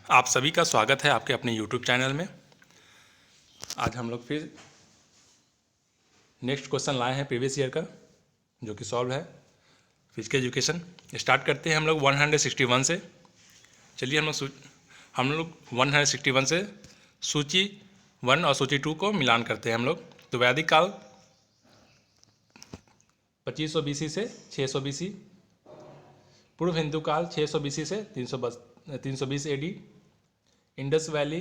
आप सभी का स्वागत है आपके अपने YouTube चैनल में। आज हम लोग फिर नेक्स्ट क्वेश्चन लाए हैं प्रीवियस ईयर का, जो कि सॉल्व है फिजिकल एजुकेशन। स्टार्ट करते हैं हम लोग 161 से। चलिए हम लोग 161 से सूची 1 और सूची 2 को मिलान करते हैं हम लोग। तो वैदिक काल 2500 BC से 600 BC, पूर्व हिंदू काल 600 BC से 320 AD, इंडस वैली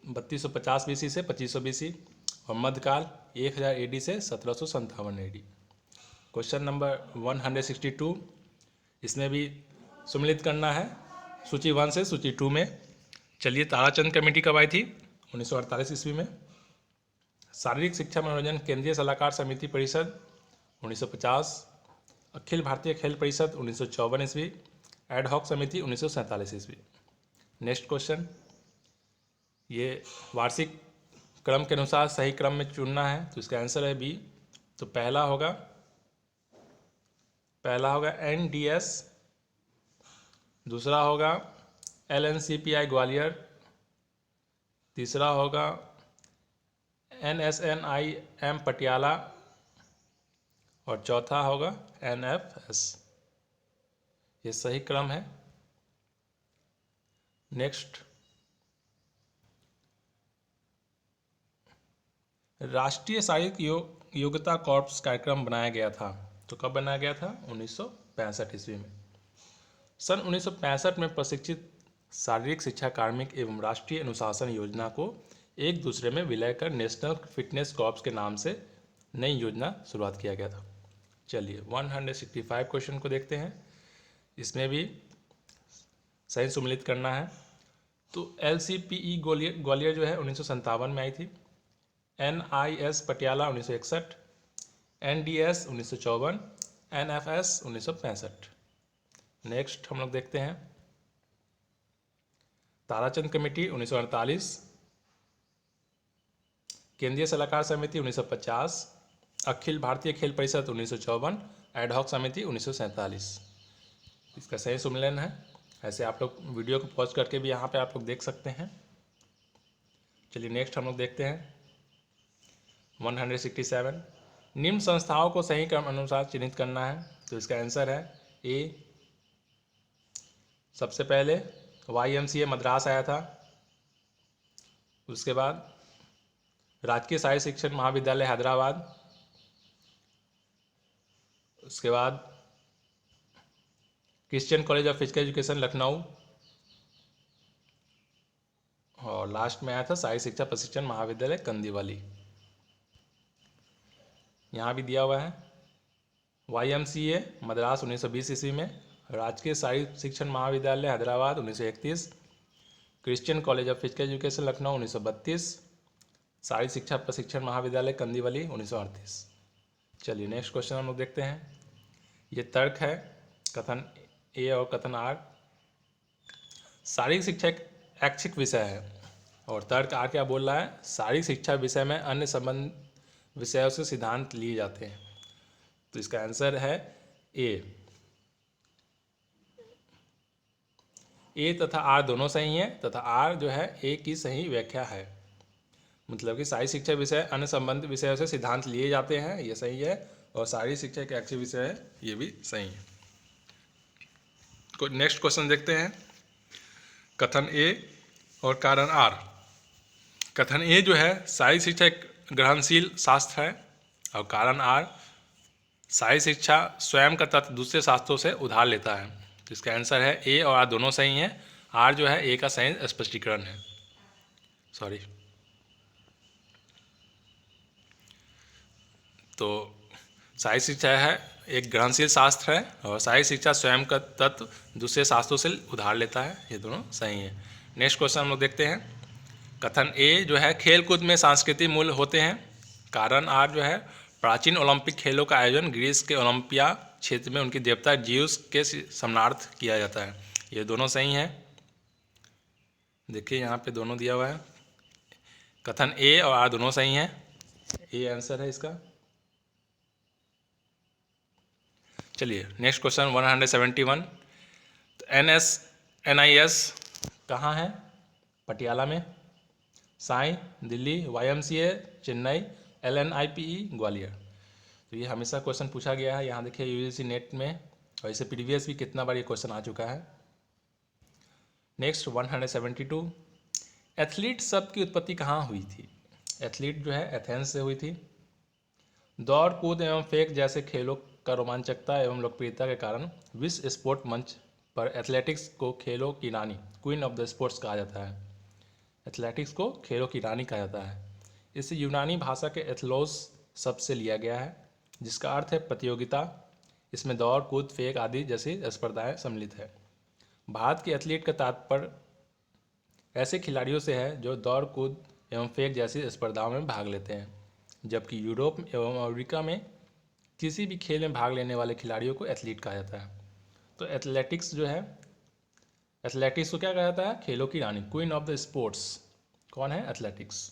3250 BC से 2500 BC और मध्यकाल 1000 AD से 1757 AD। क्वेश्चन नंबर 162, इसमें भी सम्मिलित करना है सूची 1 से सूची 2 में। चलिए, ताराचंद कमेटी कब आई थी? 1948 ईस्वी में। शारीरिक शिक्षा मनोरंजन केंद्रीय सलाहकार समिति परिषद 1950, अखिल भारतीय खेल परिषद 1954 ईस्वी, एडहॉक समिति 1947 ईस्वी। नेक्स्ट क्वेश्चन, ये वार्षिक क्रम के अनुसार सही क्रम में चुनना है, तो इसका आंसर है बी। तो पहला होगा NDS, दूसरा होगा LNCPI ग्वालियर, तीसरा होगा NSNIM पटियाला और चौथा होगा NFS। ये सही क्रम है। नेक्स्ट, राष्ट्रीय शारीरिक योग्यता कॉर्प्स कार्यक्रम बनाया गया था, तो कब बनाया गया था? 1965 ईस्वी में। सन 1965 में प्रशिक्षित शारीरिक शिक्षा कार्मिक एवं राष्ट्रीय अनुशासन योजना को एक दूसरे में विलय कर नेशनल फिटनेस कॉर्प्स के नाम से नई योजना शुरुआत किया गया था। चलिए 165 क्वेश्चन को देखते हैं। इसमें भी सही सम्मिलित करना है। तो LCPE ग्वालियर जो है 1957 में आई थी, NIS Patiala 1961, NDS 1954, NFS 1965। Next हम लोग देखते हैं ताराचंद कमेटी 1948, केंद्रीय सलाहकार समिति 1950, अखिल भारतीय खेल परिषद 1954, एडहॉक समिति 1947। इसका सही सम्मेलन है। ऐसे आप लोग वीडियो को पॉज करके भी यहाँ पे आप लोग देख सकते हैं। चलिए नेक्स्ट हम लोग देखते हैं 167, निम्न संस्थाओं को सही क्रम अनुसार चिन्हित करना है, तो इसका आंसर है ए। सबसे पहले YMCA मद्रास आया था, उसके बाद राजकीय शाही शिक्षण महाविद्यालय हैदराबाद, उसके बाद Christian college of physical education Lucknow, और लास्ट में आया था शाही शिक्षा प्रशिक्षण महाविद्यालय कंदीवाली। यहाँ भी दिया हुआ है YMCA मद्रास 1920 ईस्वी में, राजकीय शाही शिक्षण महाविद्यालय Hyderabad 1931, Christian college of physical education Lucknow 1932, शाही शिक्षा प्रशिक्षण महाविद्यालय कंदीवली 1938। चलिए नेक्स्ट क्वेश्चन हम लोग देखते हैं। ये तर्क है कथन ए और कथन आर। शारीरिक शिक्षा एक ऐच्छिक विषय है और तर्क आर क्या बोल रहा है? शारीरिक शिक्षा विषय में अन्य संबंध विषयों से सिद्धांत लिए जाते हैं, तो इसका आंसर है ए तथा आर दोनों सही हैं, तथा आर जो है ए की सही व्याख्या है। मतलब कि शारीरिक शिक्षा विषय अन्य संबंध विषयों से सिद्धांत लिए जाते हैं, ये सही है, और शारीरिक शिक्षा एक ऐच्छिक विषय है, ये भी सही है। नेक्स्ट क्वेश्चन देखते हैं, कथन ए और कारण आर। कथन ए जो है शारीरिक शिक्षा एक ग्रहणशील शास्त्र है, और कारण आर शारीरिक शिक्षा स्वयं का तत्व दूसरे शास्त्रों से उधार लेता है। तो इसका आंसर है ए और आर दोनों सही हैं। आर जो है ए का सही स्पष्टीकरण है। सॉरी, तो शारीरिक शिक्षा है एक ग्रहणशील शास्त्र है, और शारीरिक शिक्षा स्वयं का तत्व दूसरे शास्त्रों से उधार लेता है, ये दोनों सही है। नेक्स्ट क्वेश्चन हम लोग देखते हैं। कथन ए जो है खेल कूद में सांस्कृतिक मूल्य होते हैं। कारण आर जो है प्राचीन ओलंपिक खेलों का आयोजन ग्रीस के ओलंपिया क्षेत्र में उनकी देवता ज्यूस के सम्मानार्थ किया जाता है, ये दोनों सही हैं। देखिए यहाँ पे दोनों दिया हुआ है, कथन ए और आर दोनों सही हैं, ए आंसर है इसका। चलिए नेक्स्ट क्वेश्चन 171, NIS कहाँ है? पटियाला में। Sai Delhi, YMCA Chennai, LNIPE Gwalior. तो ये हमेशा क्वेश्चन पूछा गया है। यहाँ देखिए UGC नेट में, और इसे प्रीवियस भी कितना बार ये क्वेश्चन आ चुका है। नेक्स्ट 172, एथलीट शब्द की उत्पत्ति कहाँ हुई थी? एथलीट जो है एथेंस से हुई थी। दौड़ कूद एवं फेंक जैसे खेलों का रोमांचकता एवं लोकप्रियता के कारण विश्व स्पोर्ट मंच पर एथलेटिक्स को खेलों की रानी, क्वीन ऑफ द स्पोर्ट्स कहा जाता है। एथलेटिक्स को खेलों की रानी कहा जाता है। इसे यूनानी भाषा के एथलोस शब्द से लिया गया है, जिसका अर्थ है प्रतियोगिता। इसमें दौड़ कूद फेंक आदि जैसी स्पर्धाएं सम्मिलित है। भारत के एथलीट का तात्पर्य ऐसे खिलाड़ियों से है जो दौड़ कूद एवं फेंक जैसी स्पर्धाओं में भाग लेते हैं, जबकि यूरोप एवं अमेरिका में किसी भी खेल में भाग लेने वाले खिलाड़ियों को एथलीट कहा जाता है। तो एथलेटिक्स जो है, एथलेटिक्स को क्या कहा जाता है? खेलों की रानी, क्वीन ऑफ द स्पोर्ट्स। कौन है? एथलेटिक्स।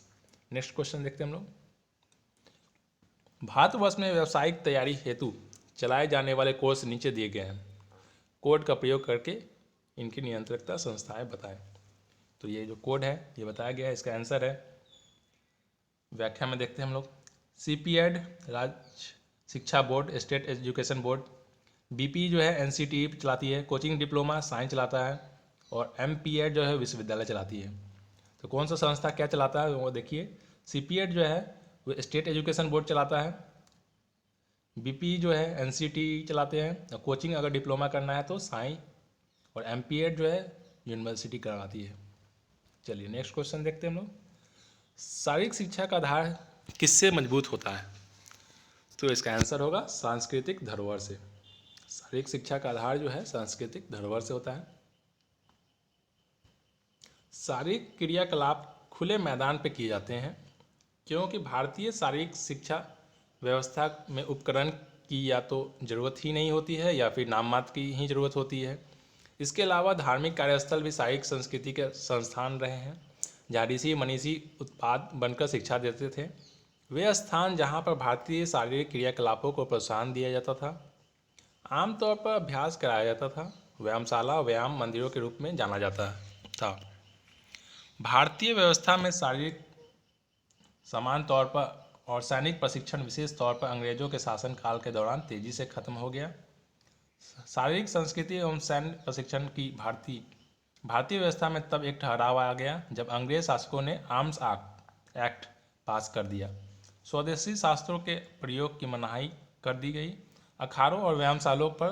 नेक्स्ट क्वेश्चन देखते हैं हम लोग। भारतवर्ष में व्यावसायिक तैयारी हेतु चलाए जाने वाले कोर्स नीचे दिए गए हैं। कोड का प्रयोग करके इनकी नियंत्रकता संस्थाएं बताएं। तो ये जो कोड है ये बताया गया है, इसका आंसर है। व्याख्या में देखते हैं हम लोग। CPED राज्य शिक्षा board, state education board. BP जो है NCTE चलाती है। कोचिंग डिप्लोमा साइंस चलाता है। और MPED जो है विश्वविद्यालय चलाती है। तो कौन सा संस्था क्या चलाता है वो देखिए। CPED जो है वो स्टेट एजुकेशन बोर्ड चलाता है। BP जो है NCTE चलाते हैं। और कोचिंग अगर डिप्लोमा करना है तो साई। और MPED जो है यूनिवर्सिटी करवाती है। चलिए नेक्स्ट क्वेश्चन देखते हैं हम लोग। शारीरिक शिक्षा का आधार किससे मजबूत होता है? तो इसका आंसर होगा सांस्कृतिक धरोहर से। शारीरिक शिक्षा का आधार जो है सांस्कृतिक धरोहर से होता है। शारीरिक क्रियाकलाप खुले मैदान पर किए जाते हैं, क्योंकि भारतीय शारीरिक शिक्षा व्यवस्था में उपकरण की या तो ज़रूरत ही नहीं होती है या फिर नाम मात्र की ही ज़रूरत होती है। इसके अलावा धार्मिक कार्यस्थल भी शारीरिक संस्कृति के संस्थान रहे हैं, जहाँ ऋषि मनीषी उत्पाद बनकर शिक्षा देते थे। वे स्थान जहाँ पर भारतीय शारीरिक क्रियाकलापों को प्रोत्साहन दिया जाता था, आमतौर पर अभ्यास कराया जाता था, व्यायामशाला व्यायाम मंदिरों के रूप में जाना जाता था। भारतीय व्यवस्था में शारीरिक समान तौर पर और सैनिक प्रशिक्षण विशेष तौर पर अंग्रेजों के शासनकाल के दौरान तेजी से खत्म हो गया। शारीरिक संस्कृति एवं सैन्य प्रशिक्षण की भारतीय व्यवस्था में तब एक ठहराव आ गया जब अंग्रेज शासकों ने आर्म्स एक्ट पास कर दिया। स्वदेशी शास्त्रों के प्रयोग की मनाही कर दी गई। अखाड़ों और व्यायामशालों पर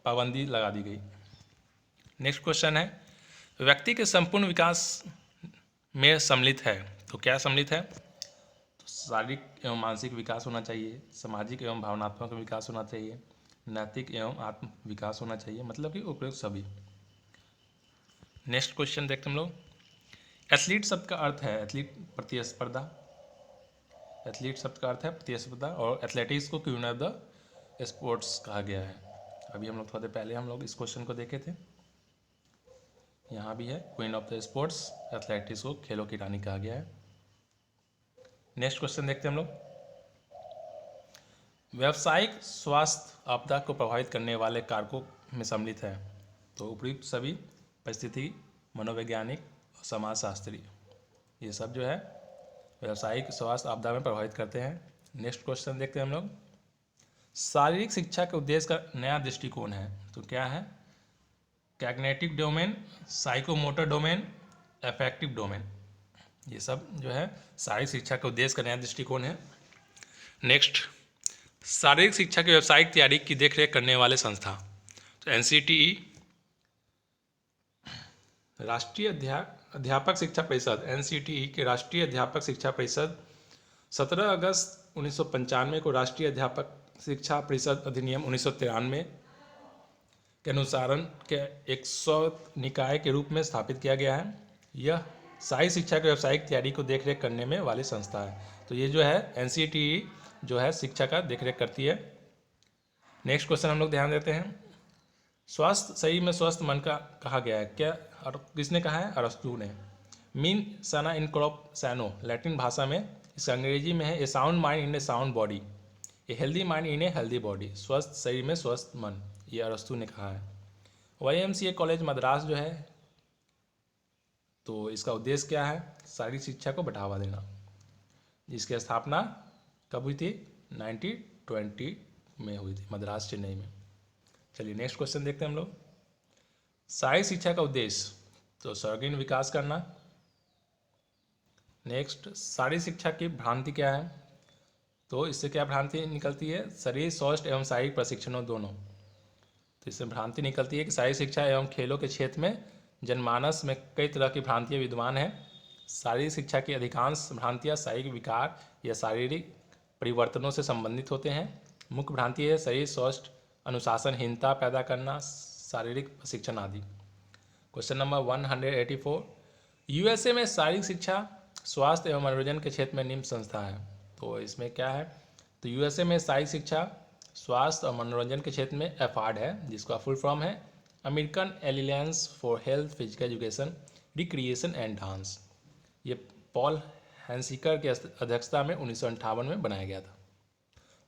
पाबंदी लगा दी गई। नेक्स्ट क्वेश्चन है, व्यक्ति के संपूर्ण विकास में सम्मिलित है। तो क्या सम्मिलित है? तो शारीरिक एवं मानसिक विकास होना चाहिए, सामाजिक एवं भावनात्मक विकास होना चाहिए, नैतिक एवं आत्म विकास होना चाहिए, मतलब कि उपयुक्त सभी। नेक्स्ट क्वेश्चन देखते हम लोग। एथलीट शब्द का अर्थ है एथलीट प्रतिस्पर्धा। एथलीट शब्द का अर्थ है प्रतिस्पर्धा, और एथलेटिक्स को क्वीन ऑफ द स्पोर्ट्स कहा गया है। अभी हम लोग थोड़े पहले हम लोग इस क्वेश्चन को देखे थे। यहाँ भी है queen of the sports, athletics को खेलों की रानी कहा गया है। नेक्स्ट क्वेश्चन देखते हैं हम लोग। व्यावसायिक स्वास्थ्य आपदा को प्रभावित करने वाले कारकों में सम्मिलित है। तो उपयुक्त सभी, परिस्थिति, मनोवैज्ञानिक और समाजशास्त्री, ये सब जो है व्यावसायिक स्वास्थ्य आपदा में प्रभावित करते हैं। नेक्स्ट क्वेश्चन देखते हैं हम लोग। शारीरिक शिक्षा के उद्देश्य का नया दृष्टिकोण है। तो क्या है? Cognitive domain, psychomotor domain, affective domain, ये सब जो है शारीरिक शिक्षा के उद्देश्य का नया दृष्टिकोण है। नेक्स्ट, शारीरिक शिक्षा की व्यावसायिक तैयारी की देखरेख करने वाले संस्था। तो NCTE राष्ट्रीय अध्यापक शिक्षा परिषद, NCTE के राष्ट्रीय अध्यापक शिक्षा परिषद 17 अगस्त 1995 को राष्ट्रीय अध्यापक शिक्षा परिषद अधिनियम 1993 के अनुसारण के एक निकाय के रूप में स्थापित किया गया है। यह शारीरिक शिक्षा की व्यावसायिक तैयारी को देखरेख करने में वाली संस्था है। तो ये जो है NCTE जो है शिक्षा का देखरेख करती है। नेक्स्ट क्वेश्चन हम लोग ध्यान देते हैं। स्वस्थ शरीर में स्वस्थ मन का कहा गया है, क्या और किसने कहा है? अरस्तु ने। मीन सना इन क्रॉप सैनो लैटिन भाषा में, इस अंग्रेजी में है a sound mind in a sound body, a healthy mind in a healthy body. स्वस्थ शरीर में स्वस्थ मन, ये अरस्तु ने कहा है। YMCA कॉलेज मद्रास जो है, तो इसका उद्देश्य क्या है? शारीरिक शिक्षा को बढ़ावा देना, जिसकी स्थापना कब हुई थी? 1920 में हुई थी, मद्रास चेन्नई में। चलिए नेक्स्ट क्वेश्चन देखते हैं हम लोग। शारीरिक शिक्षा का उद्देश्य, तो सर्वांगीण विकास करना। नेक्स्ट, शारीरिक शिक्षा की भ्रांति क्या है? तो इससे क्या भ्रांति निकलती है? शरीर स्वस्थ एवं शारीरिक प्रशिक्षणों दोनों। तो इससे भ्रांति निकलती है कि शारीरिक शिक्षा एवं खेलों के क्षेत्र में जनमानस में कई तरह की भ्रांतियाँ विद्यमान हैं। शारीरिक शिक्षा की अधिकांश भ्रांतियाँ शारीरिक विकार या शारीरिक परिवर्तनों से संबंधित होते हैं। मुख्य भ्रांति है शरीर स्वस्थ, अनुशासनहीनता पैदा करना, शारीरिक प्रशिक्षण आदि। क्वेश्चन नंबर 184, USA में शारीरिक शिक्षा, स्वास्थ्य एवं मनोरंजन के क्षेत्र में निम्न संस्था है। तो इसमें क्या है? तो USA में शारीरिक शिक्षा, स्वास्थ्य और मनोरंजन के क्षेत्र में एफार्ड है, जिसका फुल फॉर्म है American aliens for health, physical education, recreation and dance. ये पॉल हैंसिकर की अध्यक्षता में 1958 में बनाया गया था।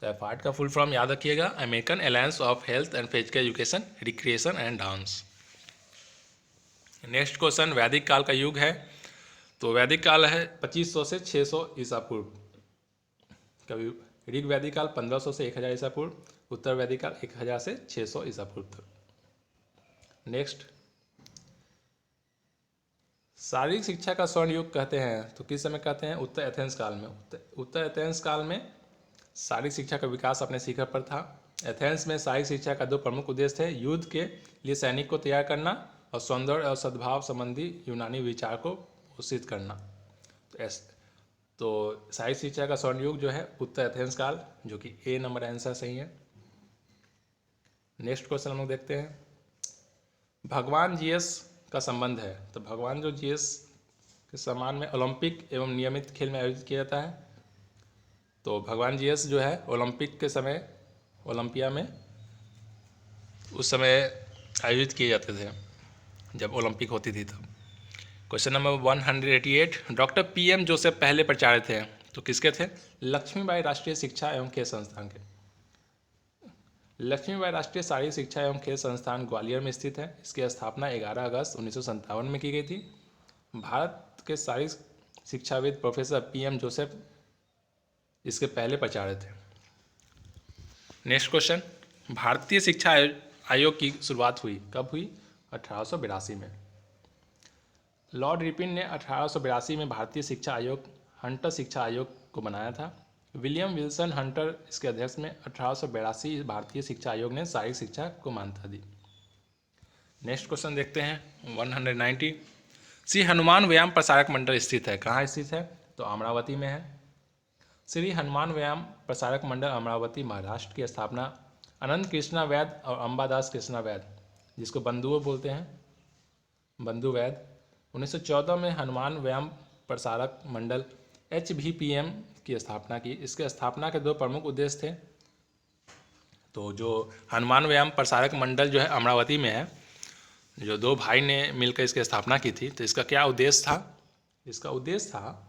तो एफार्ड का फुल फॉर्म याद रखिएगा, American alliance of health and physical education, recreation and dance. Next question, वैदिक काल का युग है। तो वैदिक काल है 2500 से 600 ईसा पूर्व। कभी ऋग वैदिक काल 1500 से 1000 ईसा पूर्व, उत्तर वैदिक काल 1000 से 600 ईसा पूर्व तक। नेक्स्ट, शारीरिक शिक्षा का स्वर्ण युग कहते हैं, तो किस समय कहते हैं? उत्तर एथेंस काल में। उत्तर एथेंस काल में शारीरिक शिक्षा का विकास अपने शिखर पर था। एथेंस में शारीरिक शिक्षा का दो प्रमुख उद्देश्य थे, युद्ध के लिए सैनिक को तैयार करना और सौंदर्य और सद्भाव संबंधी यूनानी विचार को पोषित करना। तो शारीरिक शिक्षा का स्वर्ण युग जो है उत्तर एथेंस काल, जो कि ए नंबर आंसर सही है। नेक्स्ट क्वेश्चन हम लोग देखते हैं, भगवान जीएस का संबंध है। तो भगवान जो जीएस के सम्मान में ओलंपिक एवं नियमित खेल में आयोजित किया जाता है। तो भगवान जीएस जो है ओलंपिक के समय, ओलंपिया में उस समय आयोजित किए जाते थे, जब ओलंपिक होती थी तब। Question number 188, doctor PM Joseph पहले प्राचार्य थे, तो किसके थे? लक्ष्मीबाई राष्ट्रीय शिक्षा एवं खेल संस्थान के। लक्ष्मीबाई राष्ट्रीय शारीरिक शिक्षा एवं खेल संस्थान ग्वालियर में स्थित है। इसकी स्थापना 11 अगस्त 1957 में की गई थी। भारत के शारीरिक शिक्षाविद प्रोफेसर PM जोसेफ इसके पहले प्राचार्य थे। नेक्स्ट क्वेश्चन, भारतीय शिक्षा आयोग की शुरुआत हुई कब हुई? 1882 में। लॉर्ड रिपिन ने 1882 में भारतीय शिक्षा आयोग, हंटर शिक्षा आयोग को बनाया था। विलियम विल्सन हंटर इसके अध्यक्ष में 1882 भारतीय शिक्षा आयोग ने शारीरिक शिक्षा को मान्यता दी। नेक्स्ट क्वेश्चन देखते हैं 190, श्री हनुमान व्यायाम प्रसारक मंडल स्थित है, कहाँ स्थित है? तो अमरावती में है। श्री हनुमान व्यायाम प्रसारक मंडल अमरावती महाराष्ट्र की स्थापना अनंत कृष्णा वैद और अंबादास कृष्णा वैद, जिसको बंधुओं बोलते हैं, बंधु वैद, 1914 में हनुमान व्यायाम प्रसारक मंडल HVPM की स्थापना की। इसके स्थापना के दो प्रमुख उद्देश्य थे। तो जो हनुमान व्यायाम प्रसारक मंडल जो है अमरावती में है, जो दो भाई ने मिलकर इसकी स्थापना की थी, तो इसका क्या उद्देश्य था? इसका उद्देश्य था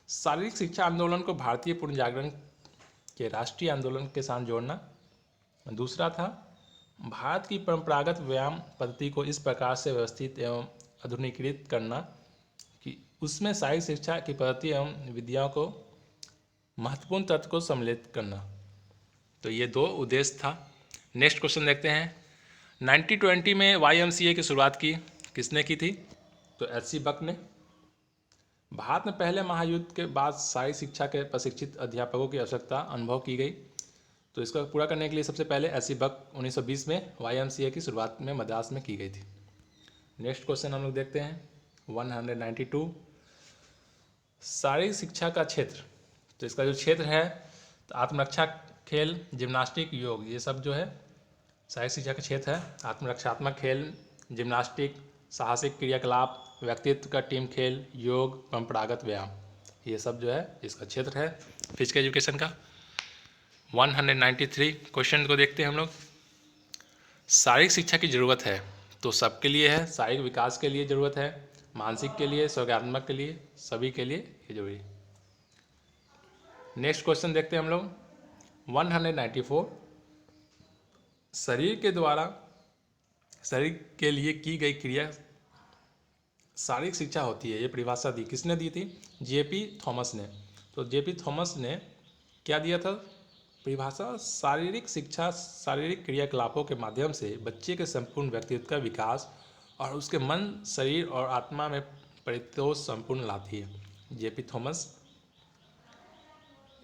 शारीरिक शिक्षा आंदोलन को भारतीय पुनर्जागरण के राष्ट्रीय आंदोलन के साथ जोड़ना। दूसरा था भारत की परंपरागत व्यायाम पद्धति को इस प्रकार से व्यवस्थित एवं आधुनिकीकृत करना कि उसमें शारीरिक शिक्षा की पद्धति एवं विधियों को महत्वपूर्ण तत्व को सम्मिलित करना। तो ये दो उद्देश्य था। नेक्स्ट क्वेश्चन देखते हैं, 1920 में YMCA की शुरुआत की किसने की थी? तो HC बक ने। भारत में पहले महायुद्ध के बाद शारीरिक शिक्षा के प्रशिक्षित अध्यापकों की आवश्यकता अनुभव की गई। तो इसको पूरा करने के लिए सबसे पहले HC बक 1920 में YMCA की शुरुआत में मद्रास में की गई थी। नेक्स्ट क्वेश्चन हम लोग देखते हैं 192, शारीरिक शिक्षा का क्षेत्र। तो इसका जो क्षेत्र है, तो आत्मरक्षा, खेल, जिम्नास्टिक, योग, ये सब जो है शारीरिक शिक्षा का क्षेत्र है। आत्मरक्षात्मक खेल, जिम्नास्टिक, साहसिक क्रियाकलाप, व्यक्तित्व का टीम खेल, योग, परंपरागत व्यायाम, ये सब जो है इसका क्षेत्र है फिजिकल एजुकेशन का। 193 क्वेश्चन को देखते हैं हम लोग, शारीरिक शिक्षा की ज़रूरत है, तो सबके लिए है, शारीरिक विकास के लिए ज़रूरत है, मानसिक के लिए, सर्गात्मक के लिए, सभी के लिए ये जरूरी है। नेक्स्ट क्वेश्चन देखते हैं हम लोग 194, शरीर के द्वारा शरीर के लिए की गई क्रिया शारीरिक शिक्षा होती है। ये परिभाषा दी किसने दी थी? जेपी थॉमस ने। तो जेपी थॉमस ने क्या दिया था परिभाषा? शारीरिक शिक्षा शारीरिक क्रियाकलापों के माध्यम से बच्चे के संपूर्ण व्यक्तित्व का विकास और उसके मन, शरीर और आत्मा में परितोष संपूर्ण लाती है। जेपी थॉमस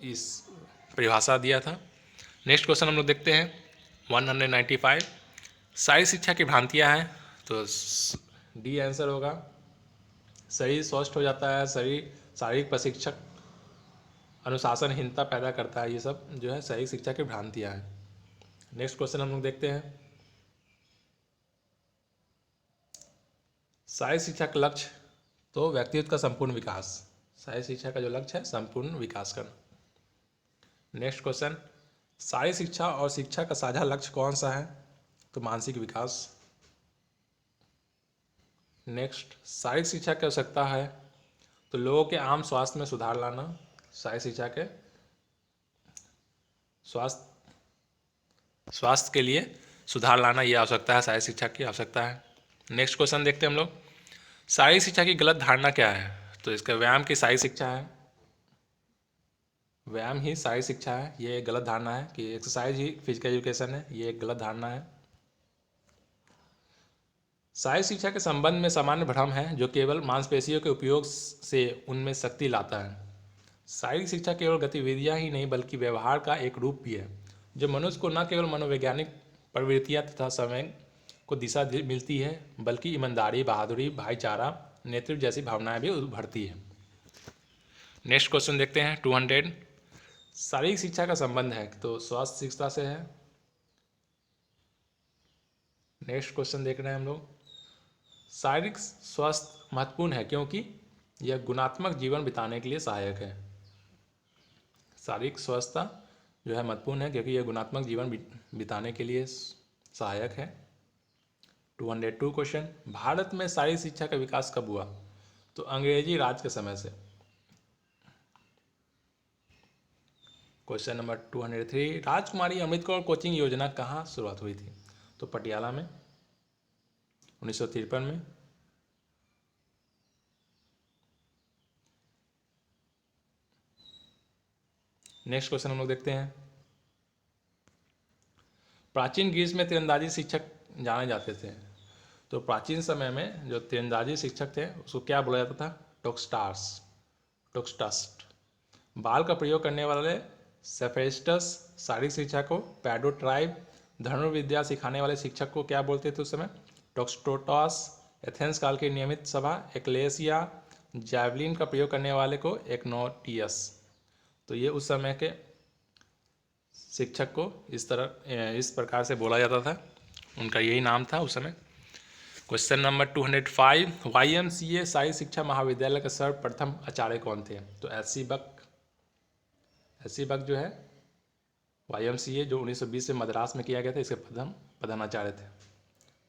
इस परिभाषा दिया था। नेक्स्ट क्वेश्चन हम लोग देखते हैं 195। शारीरिक शिक्षा की भ्रांतियाँ हैं, तो डी आंसर होगा। शरीर स्वस्थ हो जाता है, शरीर शारीरिक प्रशिक्षक अनुशासनहीनता पैदा करता है, ये सब जो है शारीरिक शिक्षा की भ्रांतियाँ हैं। नेक्स्ट क्वेश्चन हम लोग देखते हैं शारीरिक शिक्षा का लक्ष्य, तो व्यक्तित्व का संपूर्ण विकास। शारीरिक शिक्षा का जो लक्ष्य है संपूर्ण विकास करना। नेक्स्ट क्वेश्चन शारीरिक शिक्षा और शिक्षा का साझा लक्ष्य कौन सा है? तो मानसिक विकास। नेक्स्ट शारीरिक शिक्षा की आवश्यकता है, तो लोगों के आम स्वास्थ्य में सुधार लाना। शारीरिक शिक्षा के स्वास्थ्य के लिए सुधार लाना, ये आवश्यकता है, शारीरिक शिक्षा की आवश्यकता है। नेक्स्ट क्वेश्चन देखते हैं हम लोग शारीरिक शिक्षा की गलत धारणा क्या है? तो इसका व्यायाम की शारीरिक शिक्षा है, व्यायाम ही शारीरिक शिक्षा है, ये एक गलत धारणा है कि एक्सरसाइज ही फिजिकल एजुकेशन है, ये एक गलत धारणा है। शारीरिक शिक्षा के संबंध में सामान्य भ्रम है जो केवल मांसपेशियों के उपयोग से उनमें शक्ति लाता है। शारीरिक शिक्षा केवल गतिविधियां ही नहीं बल्कि व्यवहार का एक रूप भी है जो मनुष्य को न केवल मनोवैज्ञानिक प्रवृत्तियां तथा समय को दिशा मिलती है बल्कि ईमानदारी, बहादुरी, भाईचारा, नेतृत्व जैसी भावनाएं भी उभरती है। नेक्स्ट क्वेश्चन देखते हैं 200। शारीरिक शिक्षा का संबंध है, तो स्वास्थ्य शिक्षा से है। नेक्स्ट क्वेश्चन देख रहे हैं हम लोग शारीरिक स्वास्थ्य महत्वपूर्ण है क्योंकि यह गुणात्मक जीवन बिताने के लिए सहायक है। शारीरिक स्वास्थ्य जो है महत्वपूर्ण है क्योंकि यह गुणात्मक जीवन बिताने के लिए सहायक है। 202 क्वेश्चन भारत में शारीरिक शिक्षा का विकास कब हुआ? तो अंग्रेजी राज के समय से। क्वेश्चन नंबर 203 राजकुमारी अमृत कौर कोचिंग योजना कहाँ शुरुआत हुई थी? तो पटियाला में 1953 में। नेक्स्ट क्वेश्चन हम लोग देखते हैं प्राचीन ग्रीस में तीरंदाजी शिक्षक जाने जाते थे, तो प्राचीन समय में जो तीरंदाजी शिक्षक थे उसको क्या बोला जाता था? टोक्स्टास्ट। बाल का प्रयोग करने वाले सेफेस्टस शारीरिक शिक्षा को पैडोट्राइब धनुर्विद्या सिखाने वाले शिक्षक को क्या बोलते थे उस समय? टोक्स्टोटॉस। एथेंस काल की नियमित सभा एक्लेसिया जैवलिन का प्रयोग करने वाले को एक्नोटियस। तो ये उस समय के शिक्षक को इस प्रकार से बोला जाता था, उनका यही नाम था उस समय। क्वेश्चन नंबर 205 YMCA शारीरिक शिक्षा महाविद्यालय के सर्वप्रथम आचार्य कौन थे? तो एस सी बक जो है YMCA जो 1920 में मद्रास में किया गया था, इसके प्रधानाचार्य थे।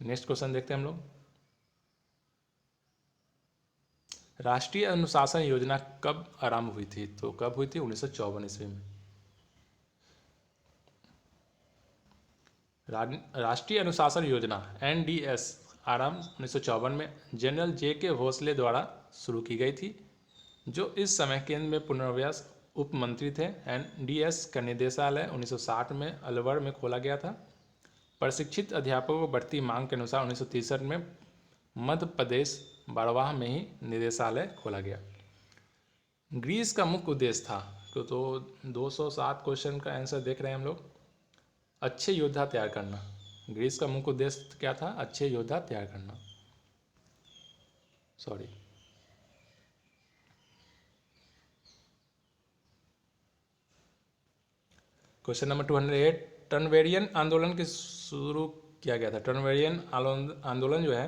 नेक्स्ट क्वेश्चन देखते हैं हम लोग राष्ट्रीय अनुशासन योजना कब आरंभ हुई थी? तो कब हुई थी? 1954 ईस्वी में। राष्ट्रीय अनुशासन योजना NDS आरंभ 1954 में जनरल JK भोसले द्वारा शुरू की गई थी, जो इस समय केंद्र में पुनर्वास उप मंत्री थे। NDS का निदेशालय 1960 में अलवर में खोला गया था। प्रशिक्षित अध्यापकों को बढ़ती मांग के अनुसार 1963 में मध्य प्रदेश बड़वाह में ही निदेशालय खोला गया। ग्रीस का मुख्य उद्देश्य था, तो 207 क्वेश्चन का आंसर देख रहे हैं हम लोग, अच्छे योद्धा तैयार करना। ग्रीस का मुख्य उद्देश्य क्या था? अच्छे योद्धा तैयार करना। क्वेश्चन नंबर 208 टर्नवेरियन आंदोलन के शुरू किया गया था। टर्नवेरियन आंदोलन जो है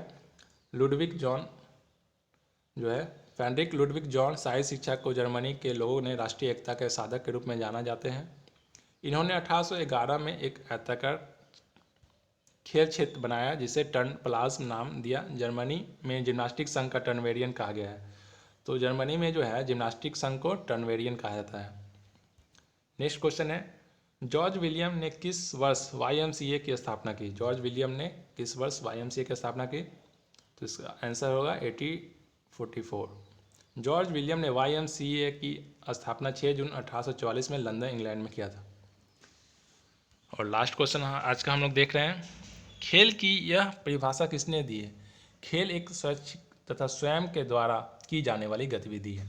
फ्रेडरिक लुडविग जॉन शारीरिक शिक्षा को जर्मनी के लोगों ने राष्ट्रीय एकता के साधक के रूप में जाना जाते हैं। इन्होंने 1811 में एक आयताकार खेल क्षेत्र बनाया जिसे टर्न प्लाज्म नाम दिया। जर्मनी में जिम्नास्टिक संघ का टर्नवेरियन कहा गया है, तो जर्मनी में जो है जिम्नास्टिक संघ को टर्नवेरियन कहा जाता है। नेक्स्ट क्वेश्चन है जॉर्ज विलियम ने किस वर्ष YMCA की स्थापना की? जॉर्ज विलियम ने किस वर्ष YMCA की स्थापना की? तो इसका आंसर होगा 1844। जॉर्ज विलियम ने YMCA की स्थापना 6 जून 1844 में लंदन इंग्लैंड में किया था। और लास्ट क्वेश्चन आज का हम लोग देख रहे हैं, खेल की यह परिभाषा किसने दी है? खेल एक स्वैच्छिक तथा स्वयं के द्वारा की जाने वाली गतिविधि है।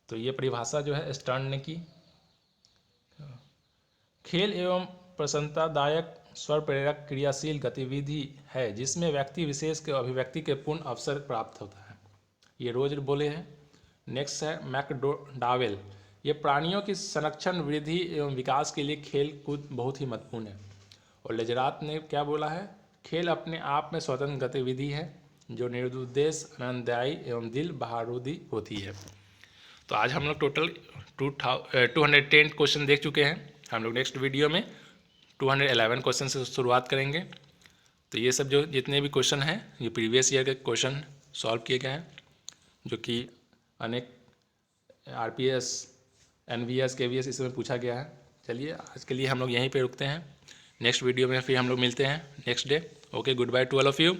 तो ये परिभाषा जो है स्टर्न ने की। खेल एवं प्रसन्नतादायक स्वर प्रेरक क्रियाशील गतिविधि है जिसमें व्यक्ति विशेष के अभिव्यक्ति के पूर्ण अवसर प्राप्त होता है। ये रोज बोले हैं। नेक्स्ट है मैकडॉवेल, ये प्राणियों की संरक्षण, वृद्धि एवं विकास के लिए खेल कूद बहुत ही महत्वपूर्ण है। और लेजरात ने क्या बोला है? खेल अपने आप में स्वतंत्र गतिविधि है जो निरुद्देश्य, आनंददायी एवं दिल बहारूदी होती है। तो आज हम लोग टोटल 210 क्वेश्चन देख चुके हैं। हम लोग नेक्स्ट वीडियो में 211 क्वेश्चन से शुरुआत करेंगे। तो ये सब जो जितने भी क्वेश्चन हैं ये प्रीवियस ईयर के क्वेश्चन सॉल्व किए गए हैं, जो कि अनेक RPS, NVS, KVS इसमें पूछा गया है। चलिए आज के लिए हम लोग यहीं पे रुकते हैं। नेक्स्ट वीडियो में फिर हम लोग मिलते हैं next day. Okay, good by two all of you.